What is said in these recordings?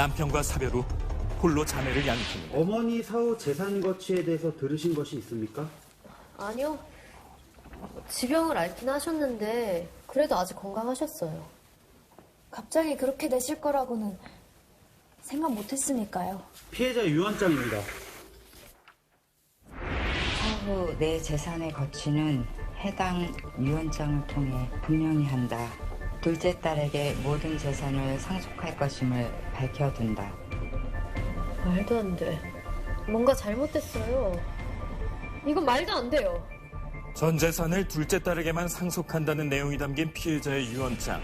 남편과 사별 후 홀로 자매를 양육합니다. 어머니 사후 재산 거취에 대해서 들으신 것이 있습니까? 아니요. 지병을 앓긴 하셨는데 그래도 아직 건강하셨어요. 갑자기 그렇게 되실 거라고는 생각 못했으니까요. 피해자 유언장입니다. 사후 내 재산의 거취는 해당 유언장을 통해 분명히 한다. 둘째 딸에게 모든 재산을 상속할 것임을 밝혀둔다. 말도 안 돼. 뭔가 잘못됐어요. 이건 말도 안 돼요. 전 재산을 둘째 딸에게만 상속한다는 내용이 담긴 피해자의 유언장.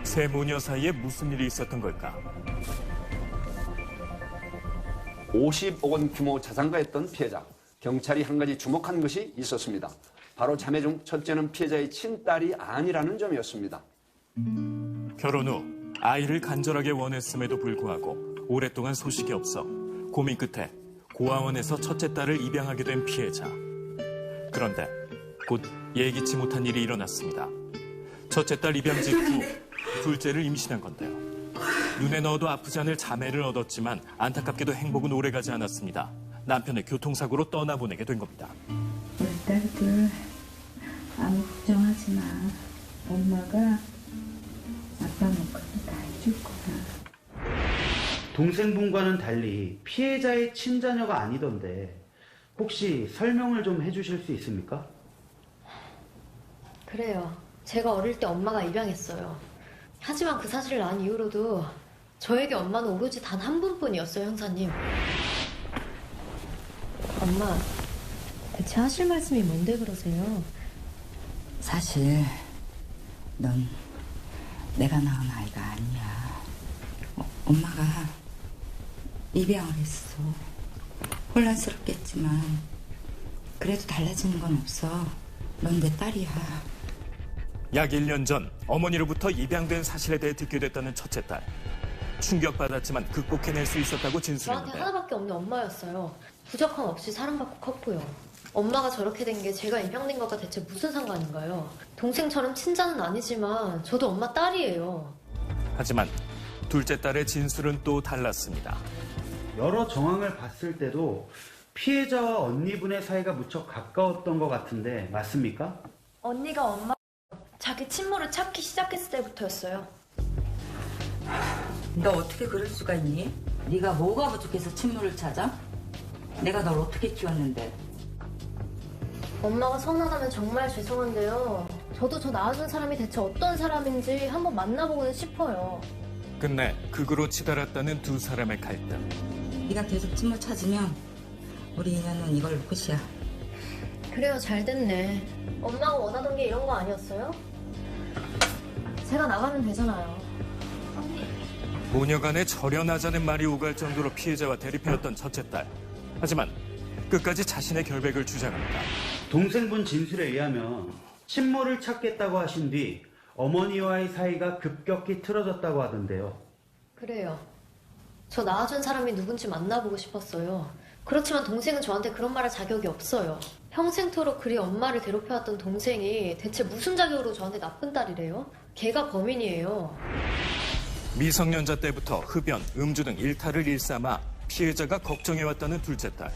세 모녀 사이에 무슨 일이 있었던 걸까? 50억 원 규모 자산가였던 피해자. 경찰이 한 가지 주목한 것이 있었습니다. 바로 자매 중 첫째는 피해자의 친딸이 아니라는 점이었습니다. 결혼 후 아이를 간절하게 원했음에도 불구하고 오랫동안 소식이 없어 고민 끝에 고아원에서 첫째 딸을 입양하게 된 피해자. 그런데 곧 예기치 못한 일이 일어났습니다. 첫째 딸 입양 직후 둘째를 임신한 건데요. 눈에 넣어도 아프지 않을 자매를 얻었지만 안타깝게도 행복은 오래가지 않았습니다. 남편의 교통사고로 떠나보내게 된 겁니다. 우리 딸들 아무 걱정하지 마. 엄마가 아빠 목까지 다 해줄 거야. 동생분과는 달리 피해자의 친자녀가 아니던데 혹시 설명을 좀 해주실 수 있습니까? 그래요. 제가 어릴 때 엄마가 입양했어요. 하지만 그 사실을 안 이후로도 저에게 엄마는 오로지 단 한 분뿐이었어요, 형사님. 엄마, 대체 하실 말씀이 뭔데 그러세요? 사실 넌 내가 낳은 아이가 아니야. 엄마가 입양을 했어. 혼란스럽겠지만 그래도 달라지는 건 없어. 넌 내 딸이야. 약 1년 전 어머니로부터 입양된 사실에 대해 듣게 됐다는 첫째 딸. 충격받았지만 극복해낼 수 있었다고 저한테 진술했는데 하나밖에 없는 엄마였어요. 부족함 없이 사랑받고 컸고요. 엄마가 저렇게 된 게 제가 입양된 것과 대체 무슨 상관인가요? 동생처럼 친자는 아니지만 저도 엄마 딸이에요. 하지만 둘째 딸의 진술은 또 달랐습니다. 여러 정황을 봤을 때도 피해자와 언니분의 사이가 무척 가까웠던 것 같은데 맞습니까? 언니가 엄마 자기 친모를 찾기 시작했을 때부터였어요. 너 어떻게 그럴 수가 있니? 네가 뭐가 부족해서 친모를 찾아? 내가 널 어떻게 키웠는데? 엄마가 서운하다면 정말 죄송한데요. 저도 저 낳아준 사람이 대체 어떤 사람인지 한번 만나보고는 싶어요. 끝내 극으로 치달았다는 두 사람의 갈등. 네가 계속 친모 찾으면 우리 인연은 이걸로 끝이야. 그래요, 잘 됐네. 엄마가 원하던 게 이런 거 아니었어요? 제가 나가면 되잖아요. 모녀 간에 절연하자는 말이 오갈 정도로 피해자와 대립해왔던 첫째 딸. 하지만 끝까지 자신의 결백을 주장합니다. 동생분 진술에 의하면 친모를 찾겠다고 하신 뒤 어머니와의 사이가 급격히 틀어졌다고 하던데요. 그래요. 저 낳아준 사람이 누군지 만나보고 싶었어요. 그렇지만 동생은 저한테 그런 말할 자격이 없어요. 평생토록 그리 엄마를 괴롭혀왔던 동생이 대체 무슨 자격으로 저한테 나쁜 딸이래요? 걔가 범인이에요. 미성년자 때부터 흡연, 음주 등 일탈을 일삼아 피해자가 걱정해왔다는 둘째 딸.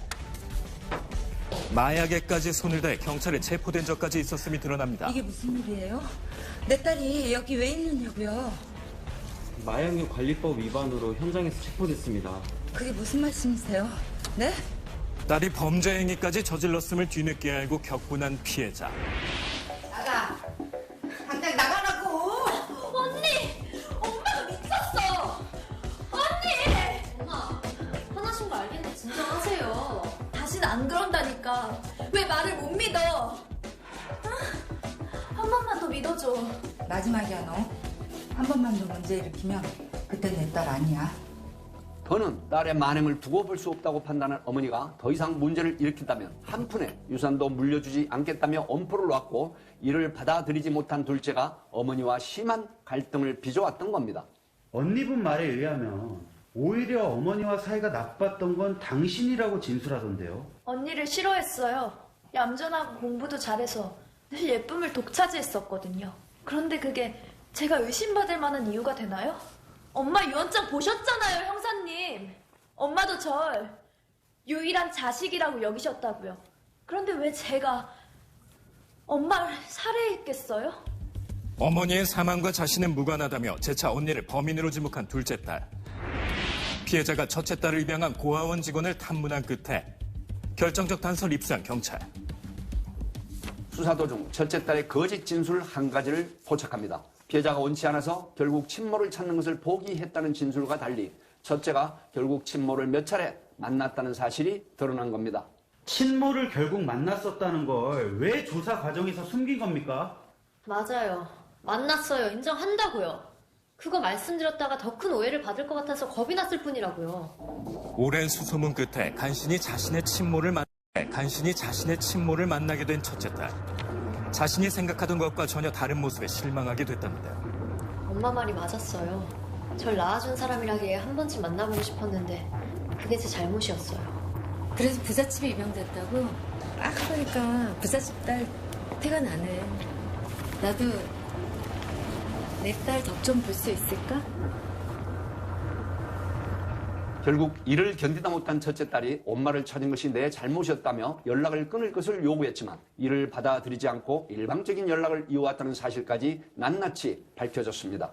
마약에까지 손을 대 경찰에 체포된 적까지 있었음이 드러납니다. 이게 무슨 일이에요? 내 딸이 여기 왜 있느냐고요? 마약류 관리법 위반으로 현장에서 체포됐습니다. 그게 무슨 말씀이세요? 네? 딸이 범죄 행위까지 저질렀음을 뒤늦게 알고 격분한 피해자. 나가! 당장 나가라고! 언니! 엄마가 미쳤어! 언니! 엄마, 화나신 거 알겠는데 진정하세요. 다신 안 그런다니까. 왜 말을 못 믿어? 한 번만 더 믿어줘. 마지막이야 너. 한 번만 더 문제 일으키면 그땐 내 딸 아니야. 더는 딸의 만행을 두고 볼 수 없다고 판단한 어머니가 더 이상 문제를 일으킨다면 한 푼의 유산도 물려주지 않겠다며 엄포를 놨고 이를 받아들이지 못한 둘째가 어머니와 심한 갈등을 빚어왔던 겁니다. 언니분 말에 의하면 오히려 어머니와 사이가 나빴던 건 당신이라고 진술하던데요. 언니를 싫어했어요. 얌전하고 공부도 잘해서 늘 예쁨을 독차지했었거든요. 그런데 그게 제가 의심받을 만한 이유가 되나요? 엄마 유언장 보셨잖아요, 형사님. 엄마도 절 유일한 자식이라고 여기셨다고요. 그런데 왜 제가 엄마를 살해했겠어요? 어머니의 사망과 자신은 무관하다며 재차 언니를 범인으로 지목한 둘째 딸. 피해자가 첫째 딸을 입양한 고아원 직원을 탐문한 끝에 결정적 단서를 입수한 경찰. 수사 도중 첫째 딸의 거짓 진술 한 가지를 포착합니다. 피해자가 원치 않아서 결국 친모를 찾는 것을 포기했다는 진술과 달리 첫째가 결국 친모를 몇 차례 만났다는 사실이 드러난 겁니다. 친모를 결국 만났었다는 걸 왜 조사 과정에서 숨긴 겁니까? 맞아요. 만났어요. 인정한다고요. 그거 말씀드렸다가 더 큰 오해를 받을 것 같아서 겁이 났을 뿐이라고요. 오랜 수소문 끝에 간신히 자신의 친모를 만나게 된 첫째 딸. 자신이 생각하던 것과 전혀 다른 모습에 실망하게 됐다는데요. 엄마 말이 맞았어요. 절 낳아준 사람이라기에 한 번쯤 만나보고 싶었는데 그게 제 잘못이었어요. 그래서 부잣집에 입양됐다고? 딱 보니까 부잣집 딸 티가 나네. 나도 내 딸 덕 좀 볼 수 있을까? 결국 이를 견디다 못한 첫째 딸이 엄마를 찾은 것이 내 잘못이었다며 연락을 끊을 것을 요구했지만 이를 받아들이지 않고 일방적인 연락을 이어왔다는 사실까지 낱낱이 밝혀졌습니다.